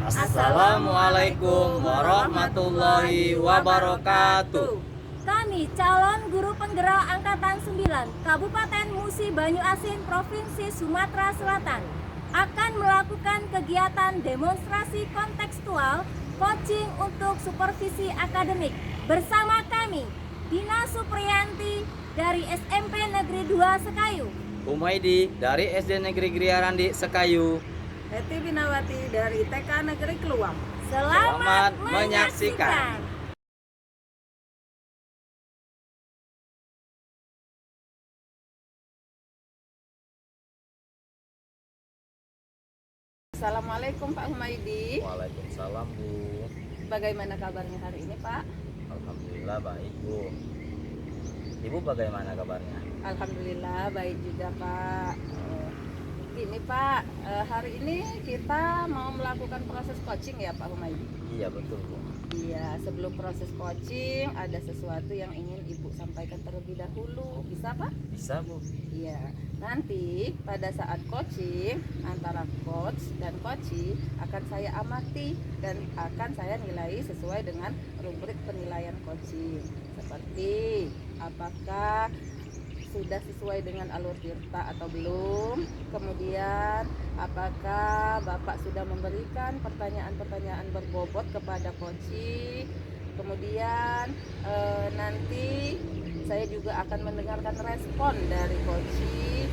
Assalamualaikum warahmatullahi wabarakatuh. Kami calon guru penggerak Angkatan 9 Kabupaten Musi Banyu Asin Provinsi Sumatera Selatan akan melakukan kegiatan demonstrasi kontekstual coaching untuk supervisi akademik bersama kami Dina Supriyanti dari SMP Negeri 2 Sekayu, Humaydi dari SD Negeri Griarandi Sekayu. Heti Binawati dari TK Negeri Keluang. Selamat menyaksikan. menyaksikan. Assalamualaikum Pak Humaydi. Waalaikumsalam Bu. Bagaimana kabarnya hari ini Pak? Alhamdulillah baik Bu. Ibu bagaimana kabarnya? Alhamdulillah baik juga Pak. Gini Pak, hari ini kita mau melakukan proses coaching ya Pak Humaydi? Iya betul Bu. Iya, sebelum proses coaching ada sesuatu yang ingin Ibu sampaikan terlebih dahulu. Bisa Pak? Bisa Bu. Iya, nanti pada saat coaching antara coach dan coachee akan saya amati dan akan saya nilai sesuai dengan rubrik penilaian coaching. Seperti apakah sudah sesuai dengan alur tirta atau belum, kemudian apakah Bapak sudah memberikan pertanyaan-pertanyaan berbobot kepada coachee, kemudian nanti saya juga akan mendengarkan respon dari coachee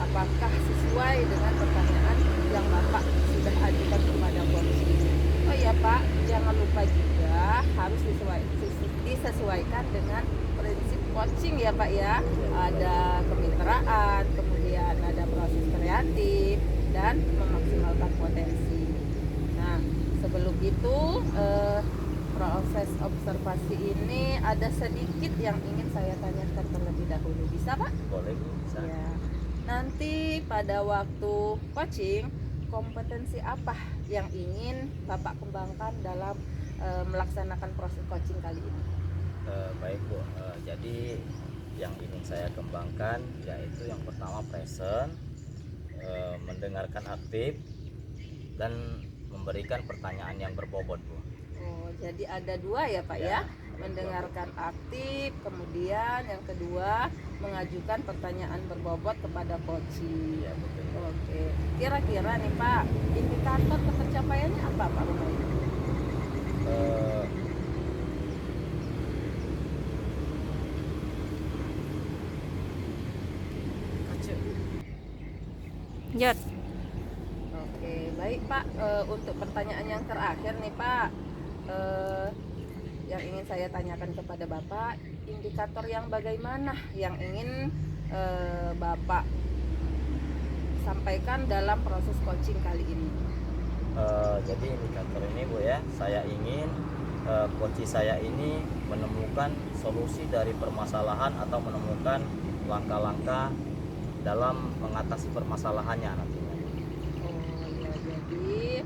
apakah sesuai dengan pertanyaan yang Bapak sudah ajukan kepada coachee. Oh ya Pak, jangan lupa juga harus disesuaikan dengan prinsip coaching ya Pak ya. Ada kemitraan, kemudian ada proses kreatif dan memaksimalkan potensi. Nah, sebelum itu proses observasi ini ada sedikit yang ingin saya tanyakan terlebih dahulu. Bisa Pak? Boleh Bu, bisa. Ya. Nanti pada waktu coaching, kompetensi apa yang ingin Bapak kembangkan dalam melaksanakan proses coaching kali ini? Baik Bu, jadi yang ingin saya kembangkan yaitu yang pertama present, mendengarkan aktif dan memberikan pertanyaan yang berbobot Bu. Oh, jadi ada dua ya Pak ya? Mendengarkan aktif, kemudian yang kedua mengajukan pertanyaan berbobot kepada coachee. Ya betul. Oke, kira-kira nih Pak, indikator ketercapaiannya apa Pak Umay? Jod. Oke, baik Pak. Untuk pertanyaan yang terakhir nih Pak, yang ingin saya tanyakan kepada Bapak, indikator yang bagaimana yang ingin Bapak sampaikan dalam proses coaching kali ini? Jadi indikator ini Bu ya, saya ingin coachee saya ini menemukan solusi dari permasalahan atau menemukan langkah-langkah dalam mengatasi permasalahannya nantinya. Oh ya, jadi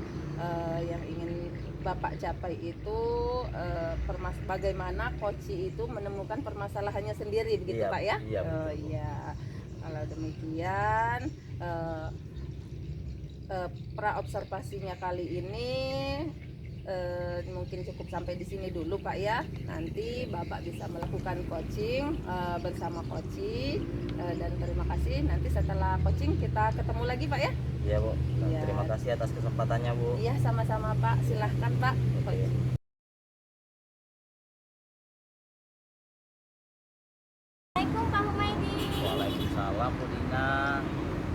yang ingin Bapak capai itu bagaimana coachee itu menemukan permasalahannya sendiri begitu Iya, Pak ya? iya, betul, Bu. Iya. Kalau demikian pra observasinya kali ini mungkin cukup sampai di sini dulu Pak ya. Nanti Bapak bisa melakukan coaching bersama coachee dan terima kasih. Nanti setelah coaching kita ketemu lagi Pak ya. Iya Bu. Iya. Terima kasih atas kesempatannya Bu. Iya, sama-sama Pak. Silahkan Pak. Oke. Assalamualaikum Pak Humaydi. Waalaikumsalam Bu Dina.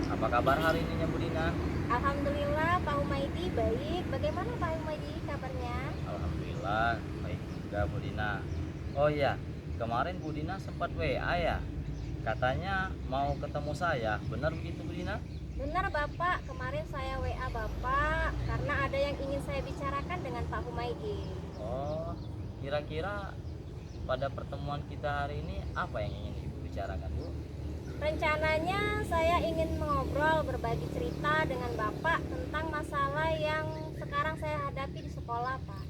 Apa kabar hari ini Bu Dina? Alhamdulillah Pak Humaydi baik. Bagaimana Pak Humaydi kabarnya? Alhamdulillah baik juga Bu Dina. Oh iya, kemarin Bu Dina sempat WA ya. Katanya mau ketemu saya. Benar begitu Bu Dina? Benar Bapak, kemarin saya WA Bapak karena ada yang ingin saya bicarakan dengan Pak Humaydi. Oh, kira-kira pada pertemuan kita hari ini apa yang ingin Ibu bicarakan Bu? Rencananya saya ingin mengobrol, berbagi cerita dengan Bapak tentang masalah yang sekarang saya hadapi di sekolah Pak.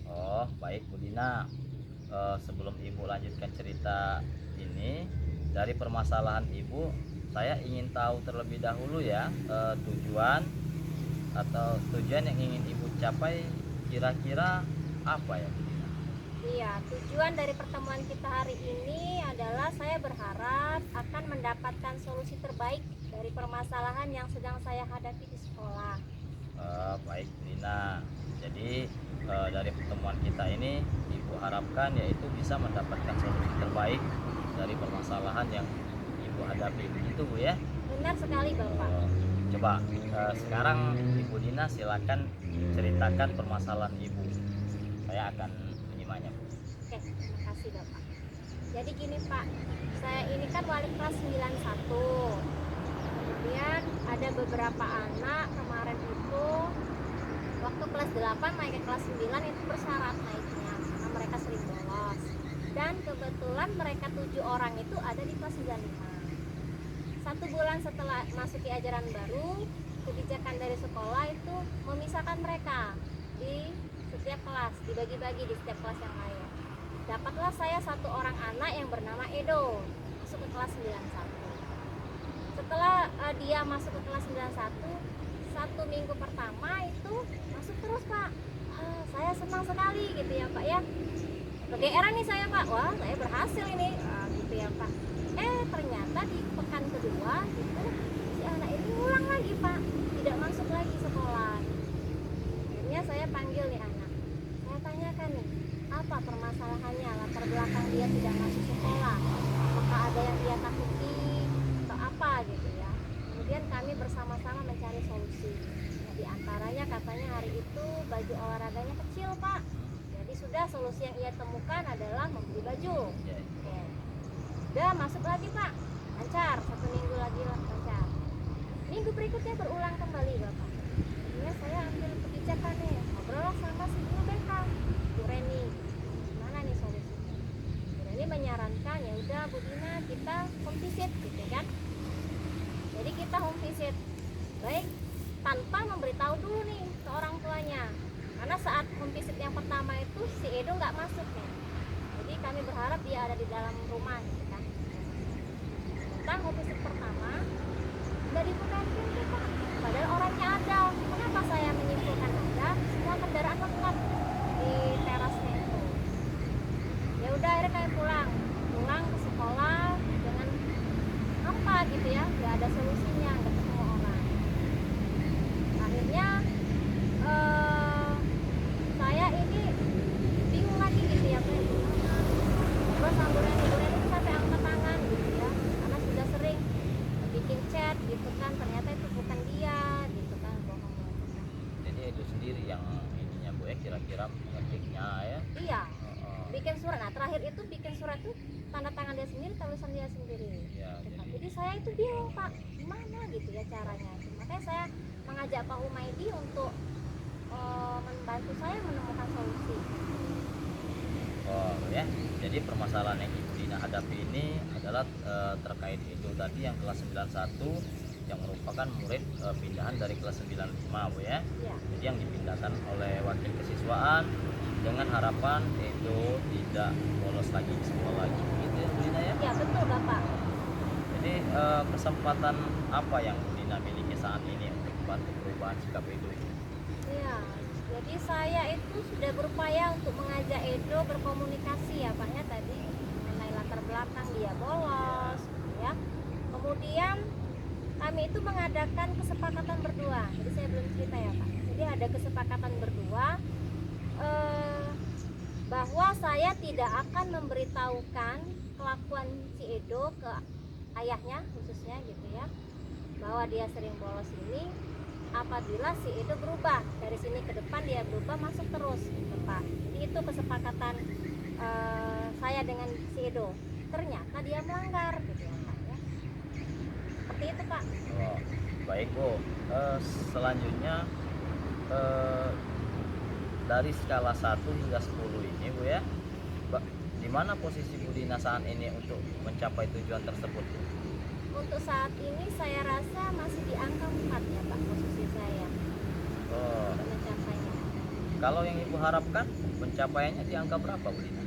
Oh, baik Bu Dina. Sebelum Ibu lanjutkan cerita ini, dari permasalahan Ibu, saya ingin tahu terlebih dahulu ya tujuan atau tujuan yang ingin Ibu capai kira-kira apa ya, Bu Dina? Iya, tujuan dari pertemuan kita hari ini adalah saya berharap akan mendapatkan solusi terbaik dari permasalahan yang sedang saya hadapi di sekolah. Baik Bu Dina. Jadi dari pertemuan kita ini Ibu harapkan yaitu bisa mendapatkan solusi terbaik dari permasalahan yang Ibu hadapi, begitu Bu ya? Benar sekali Bapak. Coba sekarang Ibu Dina silakan ceritakan permasalahan Ibu. Saya akan menyimaknya, Bu. Oke, terima kasih Bapak. Jadi gini Pak, saya ini kan wali kelas 91. Kemudian ada beberapa anak kemarin itu waktu kelas 8 naik ke kelas 9 itu bersyarat naiknya karena mereka sering bolos. Dan kebetulan mereka 7 orang itu ada di kelas 95. 1 bulan setelah masuki ajaran baru, kebijakan dari sekolah itu memisahkan mereka di setiap kelas, dibagi-bagi di setiap kelas yang lain. Dapatlah saya 1 orang anak yang bernama Edo masuk ke kelas 91. Setelah dia masuk ke kelas 91, 1 minggu pertama itu masuk terus Pak. Saya senang sekali gitu ya Pak ya. Kegeeran nih saya Pak, wah saya berhasil ini gitu ya Pak. Ternyata di pekan kedua itu si anak ini ulang lagi Pak, tidak masuk lagi sekolah. Akhirnya saya panggil nih anak, saya tanyakan nih, apa permasalahannya, latar belakang dia tidak masuk sekolah, apakah ada yang dia takuti atau apa gitu ya. Kemudian kami bersama-sama mencari solusi. Nah, di antaranya katanya hari itu baju olahraganya kecil Pak. Jadi sudah solusi yang ia temukan adalah membeli baju. Oke. Udah masuk lagi Pak, lancar, 1 minggu lagi lancar. Minggu berikutnya berulang kembali Bapak. Akhirnya saya ambil kebijakan nih, ngobrol sama si guru BK, Bu Reni. Gimana nih solusinya? Bu Reni menyarankan ya udah Bu Dina kita home visit gitu kan. Jadi kita home visit, baik tanpa memberitahu dulu nih ke orang tuanya. Karena saat home visit yang pertama itu si Edo nggak masuk nih. Jadi kami berharap dia ada di dalam rumah gitu kan. Tentang home visit pertama nggak dibukain pintu Pak. Padahal orangnya ada. Kenapa saya menyimpulkan ada? Semua kendaraan lengkap di terasnya itu. Ya udah akhirnya kami pulang ke sekolah dengan apa gitu ya, nggak ada solusinya, nggak ketemu orang. Akhirnya saya ini bingung lagi gitu ya Pak. Terus samburan hiburan itu sampai angkat tangan gitu ya, karena sudah sering bikin chat gitu kan, ternyata itu bukan dia gitu kan, bohong. Jadi itu sendiri yang ininya Bu ya, kira-kira mengetiknya ya. Iya, bikin surat. Nah terakhir itu bikin surat itu tanda tangan dia sendiri, tulisan dia sendiri. Ya, Gitu. Jadi saya itu bingung Pak, gimana gitu ya caranya. Makanya saya mengajak Pak Humaydi untuk membantu saya menemukan solusi. Oh ya, jadi permasalahan yang Ibu Dina hadapi ini adalah terkait itu tadi yang kelas 91 yang merupakan murid pindahan dari kelas 95 Bu ya. Iya. Jadi yang dipindahkan oleh wakil kesiswaan dengan harapan itu tidak bolos lagi di sekolah lagi, gitu ya Bu Dina ya. Iya betul Bapak. Jadi kesempatan apa yang Bu Dina miliki saat ini untuk membantu perubahan sikap itu? Iya. Jadi saya itu sudah berupaya untuk mengajak Edo berkomunikasi ya Pak ya tadi mengenai latar belakang dia bolos ya. Kemudian kami itu mengadakan kesepakatan berdua. Jadi saya belum cerita ya Pak. Jadi ada kesepakatan berdua bahwa saya tidak akan memberitahukan kelakuan si Edo ke ayahnya khususnya gitu ya, bahwa dia sering bolos ini apabila si Edo berubah dari sini ke depan, dia berubah masuk terus gitu Pak. Jadi itu kesepakatan saya dengan si Edo. Ternyata dia melanggar gitu ya Pak ya. Seperti itu Pak. Oh, baik Bu. Selanjutnya dari skala 1 hingga 10 ini Bu ya, di mana posisi Bu Dina saat ini untuk mencapai tujuan tersebut Bu? Untuk saat ini saya rasa masih di angka 4 ya Pak posisi saya Oh, untuk mencapainya. kalau yang Ibu harapkan pencapaiannya di angka berapa Bu Dina?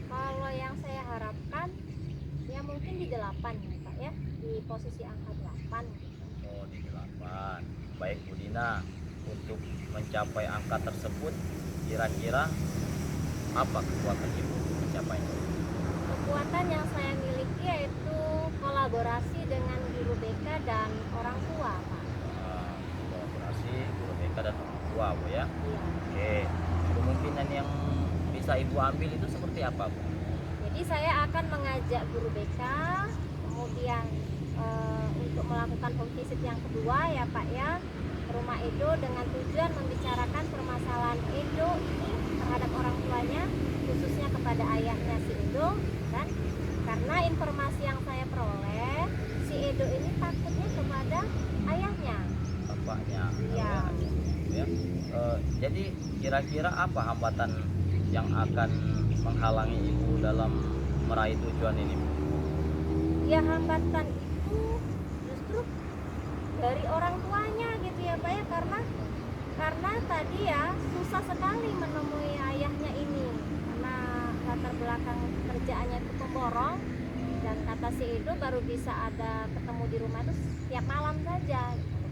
Kalau yang saya harapkan ya mungkin di 8 ya Pak ya, di posisi angka 8 gitu. Oh, di 8. Baik Bu Dina. untuk mencapai angka tersebut, kira-kira apa kekuatan Ibu mencapainya? Kekuatan yang saya miliki yaitu kolaborasi dengan guru BK dan orang tua, Pak. Kolaborasi guru BK dan orang tua, Bu ya. Iya. Oke, kemungkinan yang bisa Ibu ambil itu seperti apa, Bu? Jadi saya akan mengajak guru BK, kemudian untuk melakukan home visit yang kedua ya Pak ya, ke rumah Edo dengan tujuan membicarakan permasalahan Edo ini terhadap orang tuanya, khususnya kepada ayahnya si Edo, kan? Karena informasi yang saya peroleh, si Edo ini takutnya kepada ayahnya. Bapaknya. Iya. Ya. Jadi kira-kira apa hambatan yang akan menghalangi Ibu dalam meraih tujuan ini, Bu? Ya hambatan itu justru dari orang tuanya gitu ya Pak ya, karena tadi ya susah sekali menemui ayahnya ini karena latar belakang kerjaannya itu pemborong, dan kata si Edo baru bisa ada ketemu di rumah itu tiap malam saja.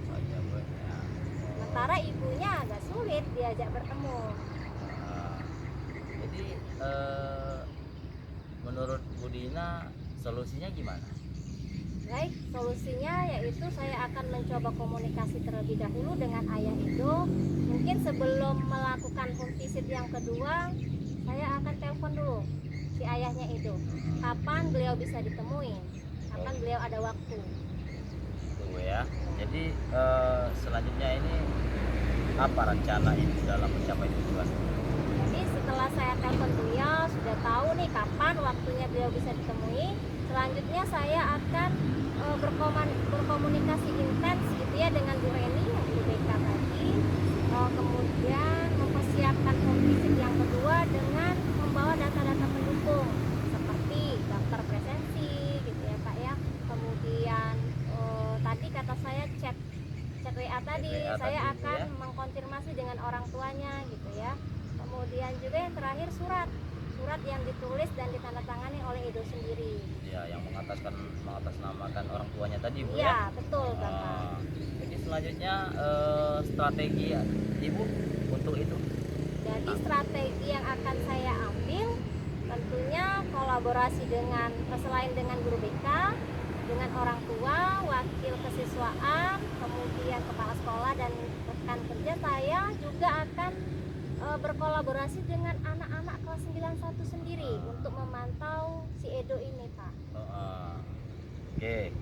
Saja, Bu, ya. Sementara ibunya agak sulit diajak bertemu. Nah, jadi menurut Bu Dina solusinya gimana? Baik, solusinya yaitu saya akan mencoba komunikasi terlebih dahulu dengan ayah Edo. Mungkin sebelum melakukan home visit yang kedua, saya akan telepon dulu si ayahnya Edo. Kapan beliau bisa ditemuin? Kapan beliau ada waktu? Tuh ya. Jadi selanjutnya ini apa rencana Ibu dalam mencapai tujuan? Jadi setelah saya telepon beliau, sudah tahu nih kapan waktunya beliau bisa ditemui. Selanjutnya saya akan berkomunikasi intens gitu ya dengan Bu Reni yang di BK tadi. Kemudian mempersiapkan home visit yang kedua dengan membawa data-data pendukung seperti daftar presensi gitu ya Pak ya. Kemudian tadi kata saya chat WA tadi, WA saya tadi, akan ya. mengkonfirmasi dengan orang tuanya gitu ya. Kemudian juga yang terakhir surat yang ditulis dan ditandatangani oleh Edo sendiri. Ya, yang mengatasnamakan orang tuanya tadi, Bu Iya, ya. betul Bapak. Jadi selanjutnya strategi Ibu untuk itu. Jadi strategi yang akan saya ambil tentunya kolaborasi dengan selain dengan guru BK, dengan orang tua, wakil kesiswaan, kemudian kepala sekolah dan rekan kerja, saya juga akan berkolaborasi dengan anak-anak kelas 91 sendiri untuk memantau si Edo ini Pak. Oke,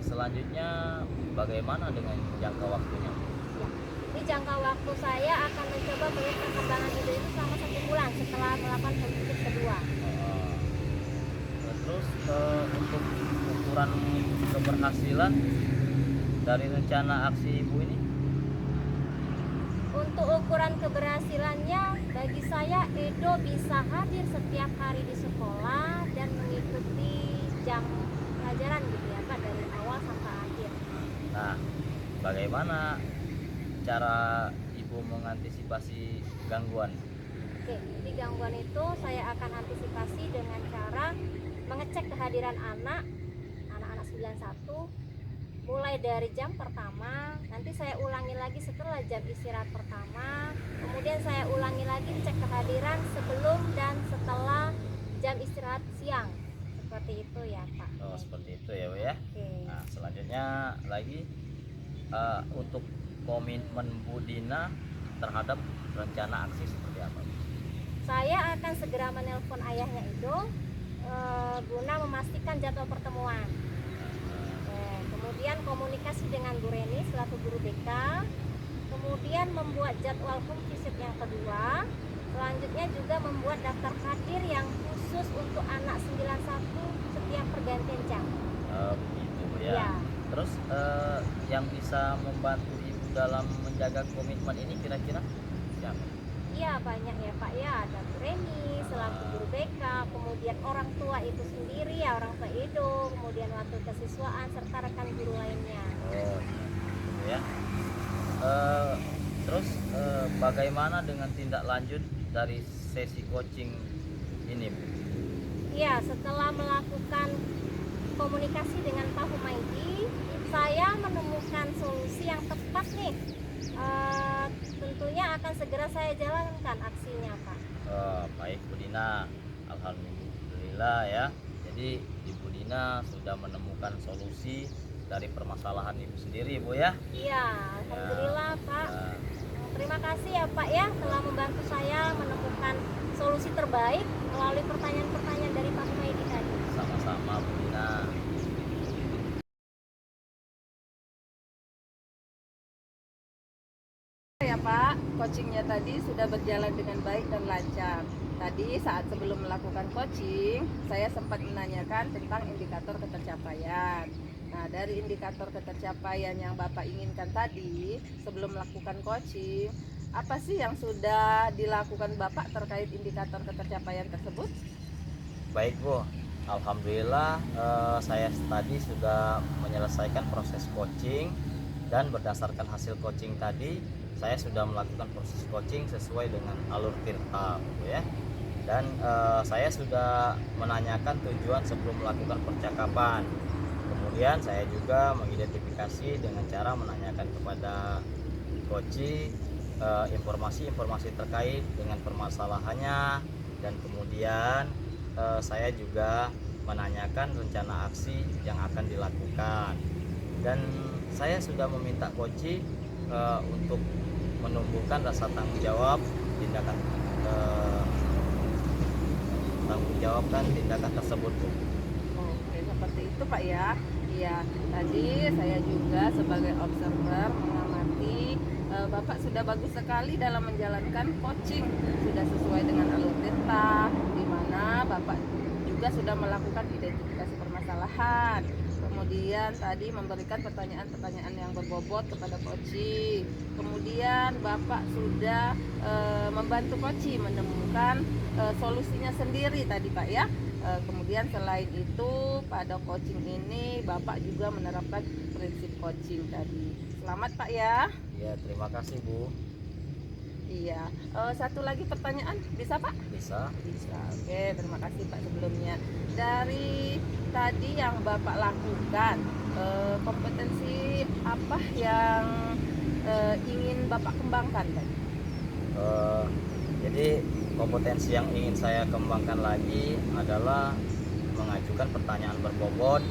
selanjutnya bagaimana dengan jangka waktunya? Ya. Ini jangka waktu saya akan mencoba melihat perkembangan Edo itu selama 1 bulan setelah melakukan home visit kedua. Terus untuk ukuran keberhasilan dari rencana aksi Ibu ini? Untuk ukuran keberhasilannya, bagi saya Edo bisa hadir setiap hari di sekolah dan mengikuti jam pelajaran gitu ya Pak, dari awal sampai akhir. Nah, bagaimana cara Ibu mengantisipasi gangguan? Oke, jadi gangguan itu saya akan antisipasi dengan cara mengecek kehadiran anak-anak 91 mulai dari jam pertama, nanti saya ulangi lagi setelah jam istirahat pertama, kemudian saya ulangi lagi cek kehadiran sebelum dan setelah jam istirahat siang. Seperti itu ya Pak. Oh, seperti itu ya, Bu ya. Oke. Nah, selanjutnya lagi untuk komitmen Bu Dina terhadap rencana aksi seperti apa? Saya akan segera menelpon ayahnya Edo guna memastikan jadwal pertemuan. Kemudian komunikasi dengan Bu Reni selaku guru BK, kemudian membuat jadwal home visit yang kedua, selanjutnya juga membuat daftar hadir yang khusus untuk anak 91 setiap pergantian jam. Begitu ya. Ya. Terus yang bisa membantu Ibu dalam menjaga komitmen ini kira-kira siapa? Iya banyak ya Pak ya, ada Bu Reni selaku guru BK, kemudian orang tua itu sendiri ya, orang tua Edo, kemudian wakil kesiswaan serta rekan guru lainnya. Oh, gitu ya. Terus bagaimana dengan tindak lanjut dari sesi coaching ini, Bu? Iya, setelah melakukan komunikasi dengan Pak Humaydi, saya menemukan solusi yang tepat nih akan segera saya jalankan aksinya, Pak. Baik Bu Dina, alhamdulillah ya. Jadi Ibu Dina sudah menemukan solusi dari permasalahan Ibu sendiri Bu ya. Iya, alhamdulillah, Pak. Ya, Terima kasih ya, Pak ya, telah membantu saya menemukan solusi terbaik melalui pertanyaan-pertanyaan dari Pak Humaydi tadi. sama-sama Bu Dina. Ya Pak, coachingnya tadi sudah berjalan dengan baik dan lancar. Tadi saat sebelum melakukan coaching, saya sempat menanyakan tentang indikator ketercapaian. Nah, dari indikator ketercapaian yang Bapak inginkan tadi, sebelum melakukan coaching, apa sih yang sudah dilakukan Bapak terkait indikator ketercapaian tersebut? Baik Bu, alhamdulillah saya tadi sudah menyelesaikan proses coaching dan berdasarkan hasil coaching tadi saya sudah melakukan proses coaching sesuai dengan alur tirta Bu ya. Dan saya sudah menanyakan tujuan sebelum melakukan percakapan. Kemudian saya juga mengidentifikasi dengan cara menanyakan kepada coach informasi-informasi terkait dengan permasalahannya, dan kemudian saya juga menanyakan rencana aksi yang akan dilakukan. Dan saya sudah meminta coach untuk menumbuhkan rasa tanggung jawab tindakan tindakan tersebut Bu. Oke, seperti itu Pak ya. Iya, tadi saya juga sebagai observer mengamati Bapak sudah bagus sekali dalam menjalankan coaching, sudah sesuai dengan alur tirta, di mana Bapak juga sudah melakukan identifikasi permasalahan. Kemudian tadi memberikan pertanyaan-pertanyaan yang berbobot kepada coaching. Kemudian Bapak sudah membantu coaching menemukan solusinya sendiri tadi Pak ya. Kemudian selain itu pada coaching ini Bapak juga menerapkan prinsip coaching tadi. Selamat Pak ya. Ya, terima kasih Bu. Iya. Satu lagi pertanyaan bisa Pak? Bisa. Bisa. Oke, terima kasih Pak sebelumnya. Dari tadi yang Bapak lakukan, kompetensi apa yang ingin Bapak kembangkan tadi? Jadi kompetensi yang ingin saya kembangkan lagi adalah mengajukan pertanyaan berbobot,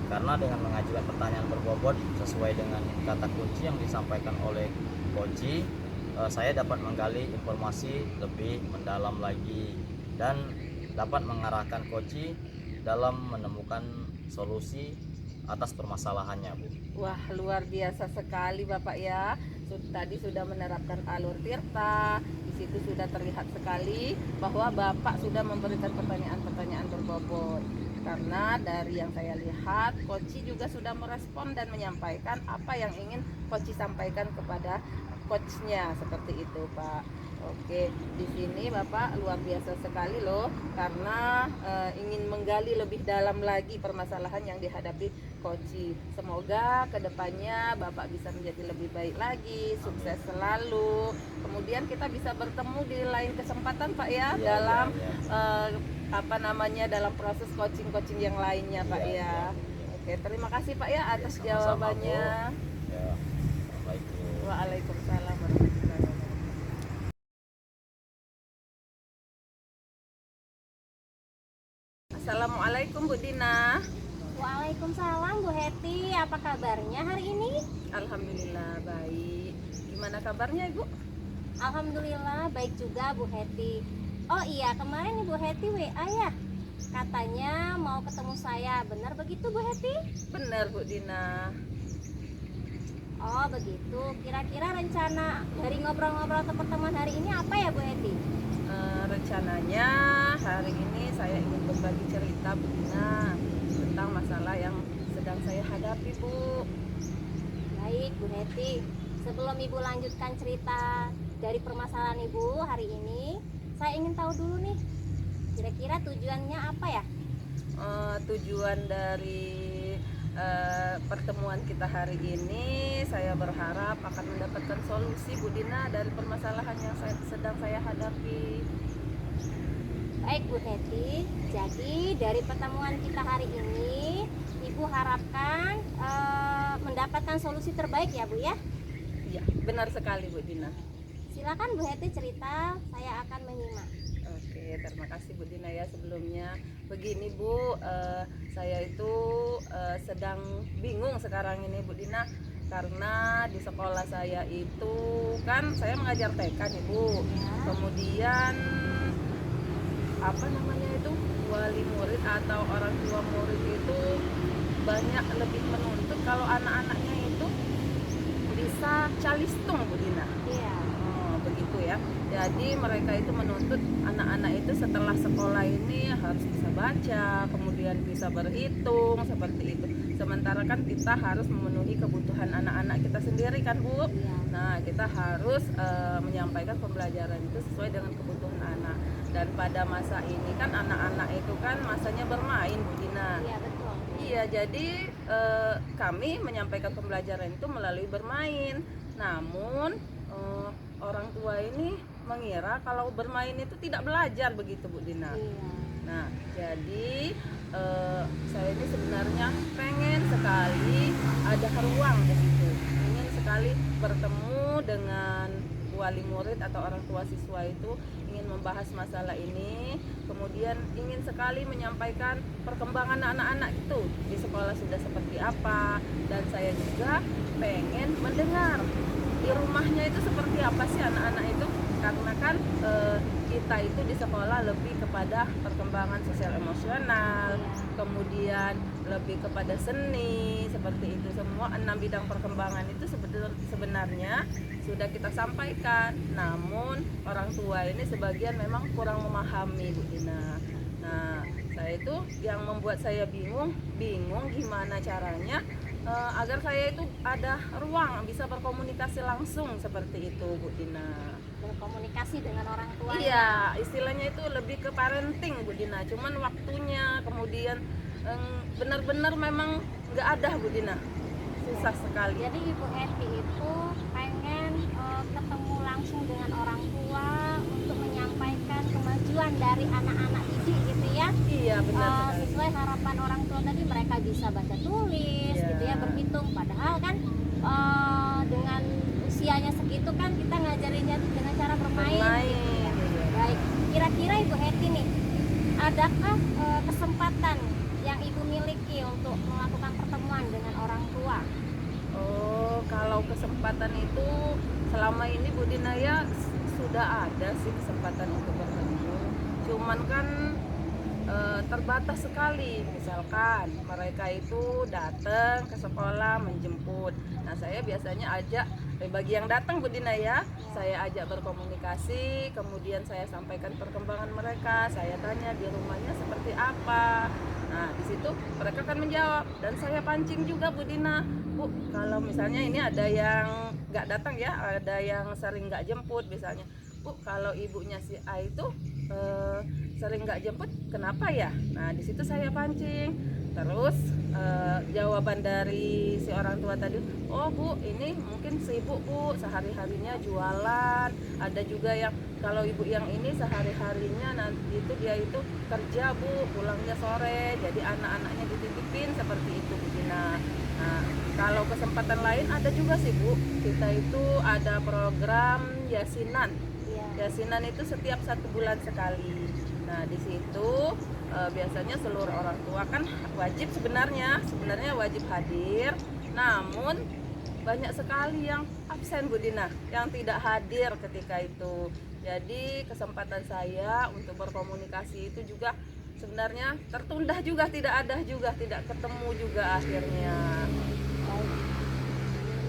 karena dengan mengajukan pertanyaan berbobot sesuai dengan kata kunci yang disampaikan oleh coach, saya dapat menggali informasi lebih mendalam lagi dan dapat mengarahkan coach dalam menemukan solusi atas permasalahannya Bu. Wah, luar biasa sekali Bapak ya. Tadi sudah menerapkan alur tirta. Di situ sudah terlihat sekali bahwa Bapak sudah memberikan pertanyaan-pertanyaan berbobot. Karena dari yang saya lihat, coach juga sudah merespon dan menyampaikan apa yang ingin coach sampaikan kepada coachnya, seperti itu Pak. Oke, di sini Bapak luar biasa sekali loh, karena ingin menggali lebih dalam lagi permasalahan yang dihadapi coach. Semoga kedepannya Bapak bisa menjadi lebih baik lagi, sukses selalu. Kemudian kita bisa bertemu di lain kesempatan Pak ya, dalam dalam proses coaching yang lainnya Pak ya. Oke, terima kasih Pak ya atas sama-sama, jawabannya. Bu. Ya, Assalamualaikum. Waalaikumsalam warahmatullahi wabarakatuh. Assalamualaikum Bu Dina. Waalaikumsalam Bu Heti, apa kabarnya hari ini? Alhamdulillah baik. Gimana kabarnya Ibu? Alhamdulillah baik juga Bu Heti. Oh iya, kemarin Ibu Heti WA ya? Katanya mau ketemu saya, benar begitu Bu Heti? Benar Bu Dina. Oh begitu, kira-kira rencana dari ngobrol-ngobrol atau pertemuan hari ini apa ya Bu Heti? Rencananya hari ini saya ingin berbagi cerita Bu Dina tentang masalah yang sedang saya hadapi Bu. Baik Bu Heti, sebelum Ibu lanjutkan cerita dari permasalahan Ibu hari ini, saya ingin tahu dulu nih, kira-kira tujuannya apa ya? Tujuan dari pertemuan kita hari ini, saya berharap akan mendapatkan solusi Bu Dina dari permasalahan yang sedang saya hadapi. Baik Bu Heti, jadi dari pertemuan kita hari ini Ibu harapkan mendapatkan solusi terbaik ya Bu ya? Iya, benar sekali Bu Dina. Silakan Bu Heti cerita, saya akan menyimak. Oke, terima kasih Bu Dina ya sebelumnya. Begini Bu, saya itu sedang bingung sekarang ini Bu Dina, karena di sekolah saya itu kan saya mengajar TK nih Bu. Kemudian apa namanya itu, wali murid atau orang tua murid itu banyak lebih menuntut kalau anak-anaknya itu bisa calistung Bu Dina. Iya. Begitu ya. Jadi mereka itu menuntut anak-anak itu setelah sekolah ini harus bisa baca, kemudian bisa berhitung seperti itu. Sementara kan kita harus memenuhi kebutuhan anak-anak kita sendiri kan Bu. Iya. Nah, kita harus menyampaikan pembelajaran itu sesuai dengan kebutuhan anak. Dan pada masa ini kan anak-anak itu kan masanya bermain Bu Dina. Iya, betul. Iya, jadi kami menyampaikan pembelajaran itu melalui bermain. Namun orang tua ini mengira kalau bermain itu tidak belajar begitu Bu Dina. Iya. Nah, jadi saya ini sebenarnya pengen sekali ada ruang di situ. Ingin sekali bertemu dengan wali murid atau orang tua siswa itu, ingin membahas masalah ini, kemudian ingin sekali menyampaikan perkembangan anak-anak itu di sekolah sudah seperti apa, dan saya juga pengen mendengar di rumahnya itu seperti apa sih anak-anak itu, karena kan kita itu di sekolah lebih kepada perkembangan sosial emosional, kemudian lebih kepada seni, seperti itu semua 6 bidang perkembangan itu sebenarnya sudah kita sampaikan, namun orang tua ini sebagian memang kurang memahami Bu Dina. Nah, saya itu yang membuat saya bingung gimana caranya agar saya itu ada ruang bisa berkomunikasi langsung seperti itu Bu Dina. Berkomunikasi dengan orang tua. Iya, istilahnya itu lebih ke parenting Bu Dina, cuman waktunya kemudian benar-benar memang nggak ada Bu Dina, susah sekali. Jadi Ibu Heti itu pengen ketemu langsung dengan orang tua untuk menyampaikan kemajuan dari anak-anak didik gitu ya. Iya, benar sekali. Sesuai harapan orang tua tadi, mereka bisa baca tulis Iya. gitu ya, berhitung, padahal kan dengan usianya segitu kan kita ngajarinnya dengan cara bermain. Bermain, gitu ya. iya. Baik, kira-kira Ibu Heti nih, adakah kesempatan yang Ibu miliki untuk melakukan pertemuan dengan orang tua? Oh, kalau kesempatan itu selama ini Bu Dina ya sudah ada sih kesempatan untuk bertemu. Cuman kan terbatas sekali. Misalkan mereka itu datang ke sekolah menjemput. Nah, saya biasanya ajak bagi yang datang Bu Dina ya, saya ajak berkomunikasi, kemudian saya sampaikan perkembangan mereka, saya tanya di rumahnya seperti apa. Nah, di situ mereka akan menjawab dan saya pancing juga Bu Dina. Bu, kalau misalnya ini ada yang nggak datang ya, ada yang sering nggak jemput misalnya. Bu, kalau ibunya si A itu sering nggak jemput, kenapa ya? Nah, di situ saya pancing. Terus jawaban dari si orang tua tadi, oh Bu, ini mungkin sibuk Bu, sehari-harinya jualan. Ada juga yang kalau ibu yang ini sehari-harinya nanti itu dia itu kerja Bu, pulangnya sore, jadi anak-anaknya dititipin seperti itu Bu Dina. Nah, kalau kesempatan lain ada juga sih Bu, kita itu ada program yasinan. Yasinan itu setiap 1 bulan sekali. Nah, di situ biasanya seluruh orang tua kan wajib sebenarnya wajib hadir. Namun banyak sekali yang absen Bu Dina, yang tidak hadir ketika itu. Jadi kesempatan saya untuk berkomunikasi itu juga sebenarnya tertunda juga, tidak ketemu juga akhirnya.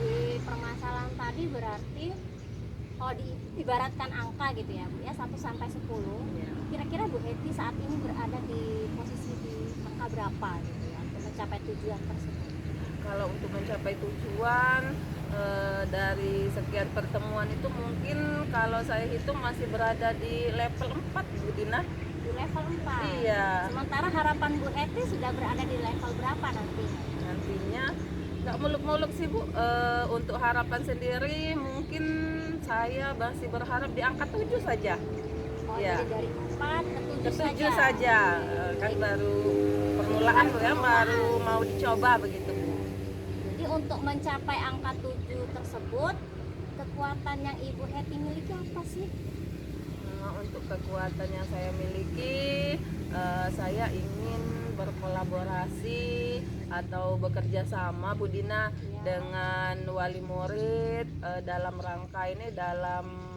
Di permasalahan tadi berarti kalau diibaratkan angka gitu ya Bu ya, 1 sampai 10. Ya. Kira-kira Bu Heti saat ini berada di posisi di angka berapa gitu ya untuk mencapai tujuan tersebut? Kalau untuk mencapai tujuan dari sekian pertemuan itu mungkin kalau saya hitung masih berada di level 4 Bu Dina. Di level 4. Iya. Sementara harapan Bu Heti sudah berada di level berapa nanti? Nantinya nggak muluk-muluk sih Bu. Untuk harapan sendiri mungkin saya masih berharap di angka 7 saja. Oh, Iya. jadi dari 4 ke 7 Ke 7 saja. Kan baru permulaan Bu ya, baru mau dicoba begitu Bu. Jadi untuk mencapai angka 7 tersebut kekuatan yang Ibu Hetty miliki apa sih? Untuk kekuatan yang saya miliki, saya ingin berkolaborasi atau bekerja sama Bu Dina dengan wali murid dalam rangka ini, dalam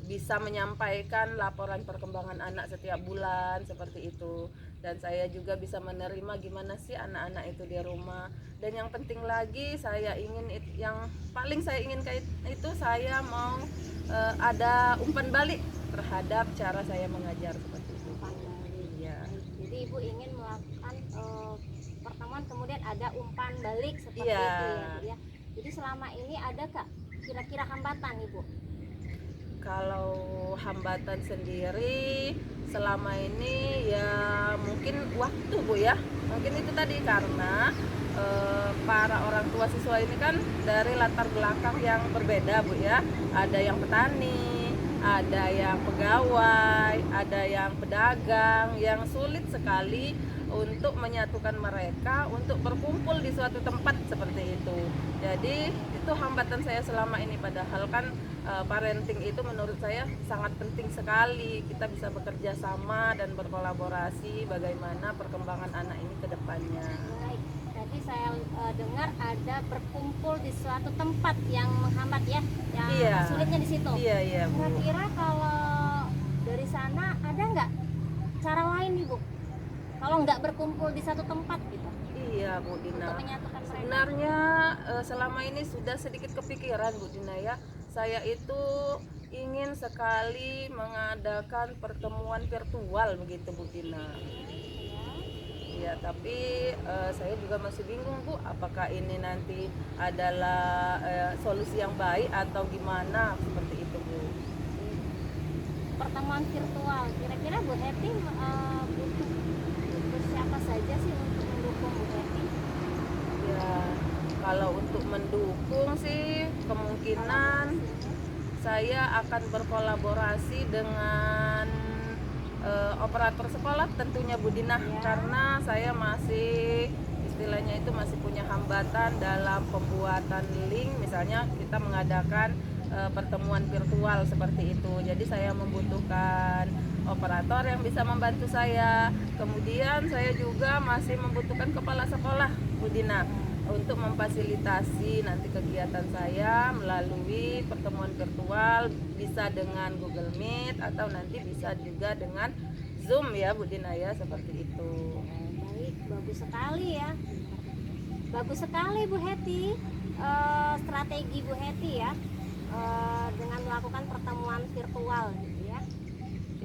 bisa menyampaikan laporan perkembangan anak setiap bulan seperti itu, dan saya juga bisa menerima gimana sih anak-anak itu di rumah. Dan yang penting lagi, saya ingin yang paling saya inginkan itu saya mau ada umpan balik terhadap cara saya mengajar seperti itu. Umpan balik. Iya. Jadi Ibu ingin melakukan pertemuan kemudian ada umpan balik seperti Iya. itu ya, Bu ya. Jadi selama ini ada Kak kira-kira hambatan Ibu? Kalau hambatan sendiri selama ini ya mungkin waktu Bu ya, mungkin itu tadi karena para orang tua siswa ini kan dari latar belakang yang berbeda Bu ya, ada yang petani, ada yang pegawai, ada yang pedagang, yang sulit sekali untuk menyatukan mereka untuk berkumpul di suatu tempat seperti itu. Jadi itu hambatan saya selama ini, padahal kan parenting itu menurut saya sangat penting sekali. Kita bisa bekerja sama dan berkolaborasi bagaimana perkembangan anak ini ke depannya. Baik, tadi saya dengar ada berkumpul di suatu tempat yang menghambat ya, yang Iya. sulitnya di situ. Iya Bu. Kira-kira kalau dari sana ada nggak cara lain nih Bu? Kalau nggak berkumpul di satu tempat gitu, Iya Bu Dina. untuk menyatukan mereka. Sebenarnya selama ini sudah sedikit kepikiran Bu Dina ya. Saya itu ingin sekali mengadakan pertemuan virtual begitu Bu Dina. Ya, tapi saya juga masih bingung Bu, apakah ini nanti adalah solusi yang baik atau gimana seperti itu Bu. Pertemuan virtual, kira-kira Bu Hetty butuh siapa saja sih untuk mendukung Bu Hetty? Ya, kalau untuk mendukung sih kemungkinan saya akan berkolaborasi dengan operator sekolah tentunya Bu Dina, karena saya masih istilahnya itu masih punya hambatan dalam pembuatan link, misalnya kita mengadakan pertemuan virtual seperti itu. Jadi saya membutuhkan operator yang bisa membantu saya. Kemudian saya juga masih membutuhkan kepala sekolah Bu Dina untuk memfasilitasi nanti kegiatan saya melalui pertemuan virtual, bisa dengan Google Meet atau nanti bisa juga dengan Zoom ya Bu Dina ya, seperti itu. Baik, bagus sekali ya. Bagus sekali Bu Hetty, strategi Bu Hetty ya, dengan melakukan pertemuan virtual gitu ya.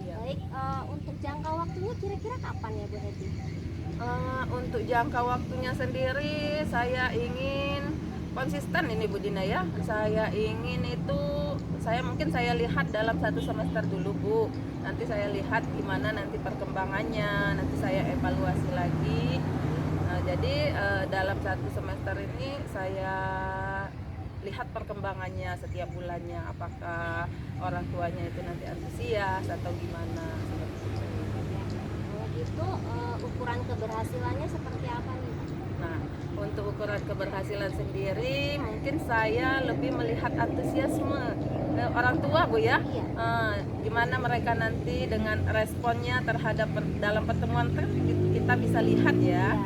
Iya. Baik, untuk jangka waktunya kira-kira kapan ya Bu Hetty? Untuk jangka waktunya sendiri saya ingin konsisten ini Bu Dina ya. Saya ingin itu, mungkin saya lihat dalam 1 semester dulu Bu. Nanti saya lihat gimana nanti perkembangannya, nanti saya evaluasi lagi. Jadi dalam 1 semester ini saya lihat perkembangannya setiap bulannya, apakah orang tuanya itu nanti antusias atau gimana seperti itu. Kalau gitu ukuran keberhasilannya seperti apa nih? Nah, untuk ukuran keberhasilan sendiri mungkin saya lebih melihat antusiasme orang tua Bu ya. Iya. Gimana mereka nanti dengan responnya terhadap dalam pertemuan kan kita bisa lihat ya.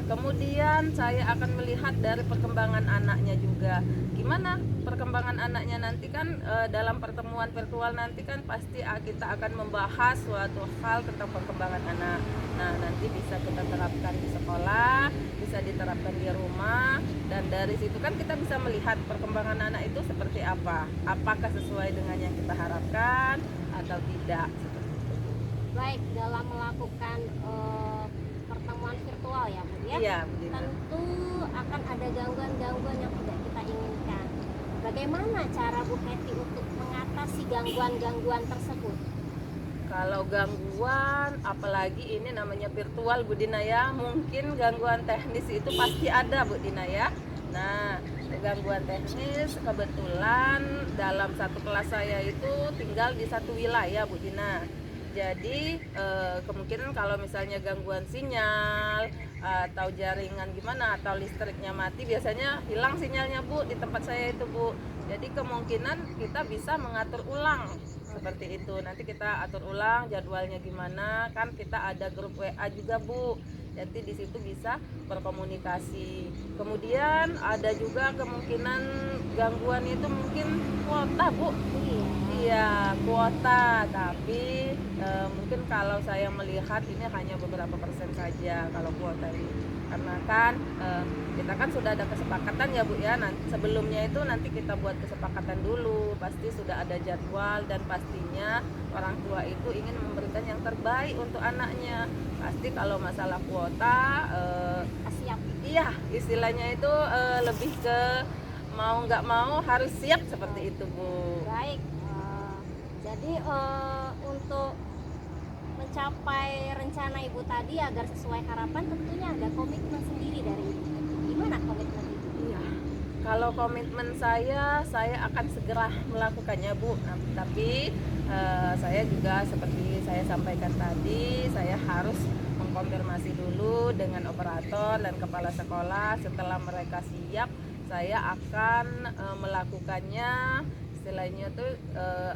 Kemudian saya akan melihat dari perkembangan anaknya juga. Gimana perkembangan anaknya nanti kan dalam pertemuan virtual nanti kan pasti kita akan membahas suatu hal tentang perkembangan anak. Nah, nanti bisa kita terapkan di sekolah, bisa diterapkan di rumah, dan dari situ kan kita bisa melihat perkembangan anak itu seperti apa. Apakah sesuai dengan yang kita harapkan atau tidak seperti itu. Baik, dalam melakukan pertemuan virtual ya Bu ya, Iya, Bu Dina. tentu akan ada gangguan-gangguan yang tidak kita inginkan. Bagaimana cara Bu Hetty untuk mengatasi gangguan-gangguan tersebut? Kalau gangguan, apalagi ini namanya virtual Bu Dina ya, mungkin gangguan teknis itu pasti ada Bu Dina ya. Nah, gangguan teknis kebetulan dalam satu kelas saya itu tinggal di satu wilayah Bu Dina. Jadi kemungkinan kalau misalnya gangguan sinyal atau jaringan gimana atau listriknya mati, biasanya hilang sinyalnya Bu di tempat saya itu Bu. Jadi kemungkinan kita bisa mengatur ulang seperti itu. Nanti kita atur ulang jadwalnya gimana, kan kita ada grup WA juga Bu. Jadi di situ bisa berkomunikasi. Kemudian ada juga kemungkinan gangguan itu mungkin kuota Bu. Iya. Iya, kuota. Tapi mungkin kalau saya melihat ini hanya beberapa persen saja kalau kuota ini. Karena kan kita kan sudah ada kesepakatan ya Bu ya. Nanti sebelumnya itu nanti kita buat kesepakatan dulu. Pasti sudah ada jadwal dan pastinya orang tua itu ingin memberikan yang terbaik untuk anaknya. Pasti kalau masalah kuota Siap. iya, istilahnya itu lebih ke mau nggak mau harus siap seperti itu Bu. Baik. Jadi untuk mencapai rencana Ibu tadi agar sesuai harapan tentunya ada komitmen sendiri dari Ibu. Gimana komitmen Ibu? Iya. Kalau komitmen saya akan segera melakukannya Bu. Nah, tapi saya juga seperti saya sampaikan tadi, saya harus mengkonfirmasi dulu dengan operator dan kepala sekolah. Setelah mereka siap, saya akan melakukannya. Istilahnya tuh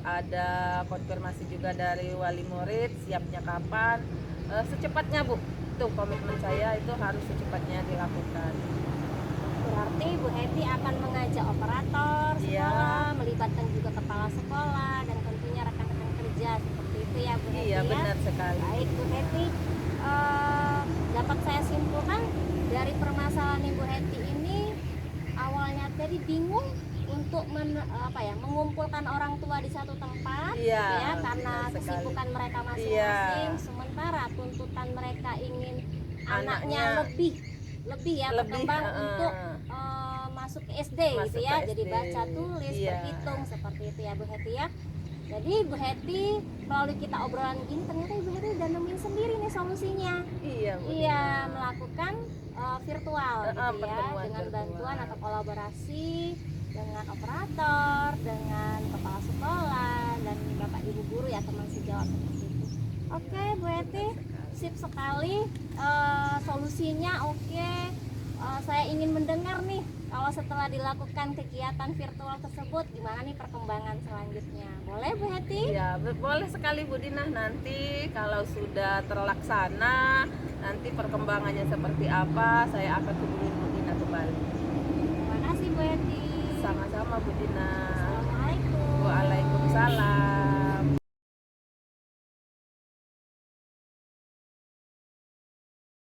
ada konfirmasi juga dari wali murid siapnya kapan, secepatnya Bu. Itu komitmen saya itu harus secepatnya dilakukan. Berarti Bu Heti akan mengajak operator Iya. sekolah, melibatkan juga kepala sekolah dan tentunya rekan-rekan kerja seperti itu ya Bu Heti Iya ya. benar sekali. Baik Bu Heti, dapat saya simpulkan dari permasalahan Ibu Heti ini awalnya tadi bingung untuk mengumpulkan orang tua di satu tempat, Iya, gitu ya, karena benar sekali. kesibukan mereka masing-masing. Iya. Sementara tuntutan mereka ingin anaknya Anaknya lebih ya lebih, berkembang untuk masuk ke SD gitu Masuk ya, ke jadi SD. baca tulis Iya. berhitung seperti itu ya Bu Heti ya. Jadi Bu Heti melalui kita obrolan gini ternyata Ibu Heti udah nemuin sendiri nih solusinya. Iya Bu. Iya, melakukan virtual gitu ya, pertemuan dengan virtual. bantuan atau kolaborasi dengan operator, dengan kepala sekolah dan bapak ibu guru ya, teman sejawat seperti itu. Oke Bu Heti, sip sekali. Solusinya oke. Saya ingin mendengar nih kalau setelah dilakukan kegiatan virtual tersebut gimana nih perkembangan selanjutnya. Boleh Bu Heti? Iya, boleh sekali Bu Dinah. Nanti kalau sudah terlaksana, nanti perkembangannya seperti apa, saya akan hubungi Bu Dinah kembali. Terima kasih Bu Heti. Sama-sama Bu Dinah.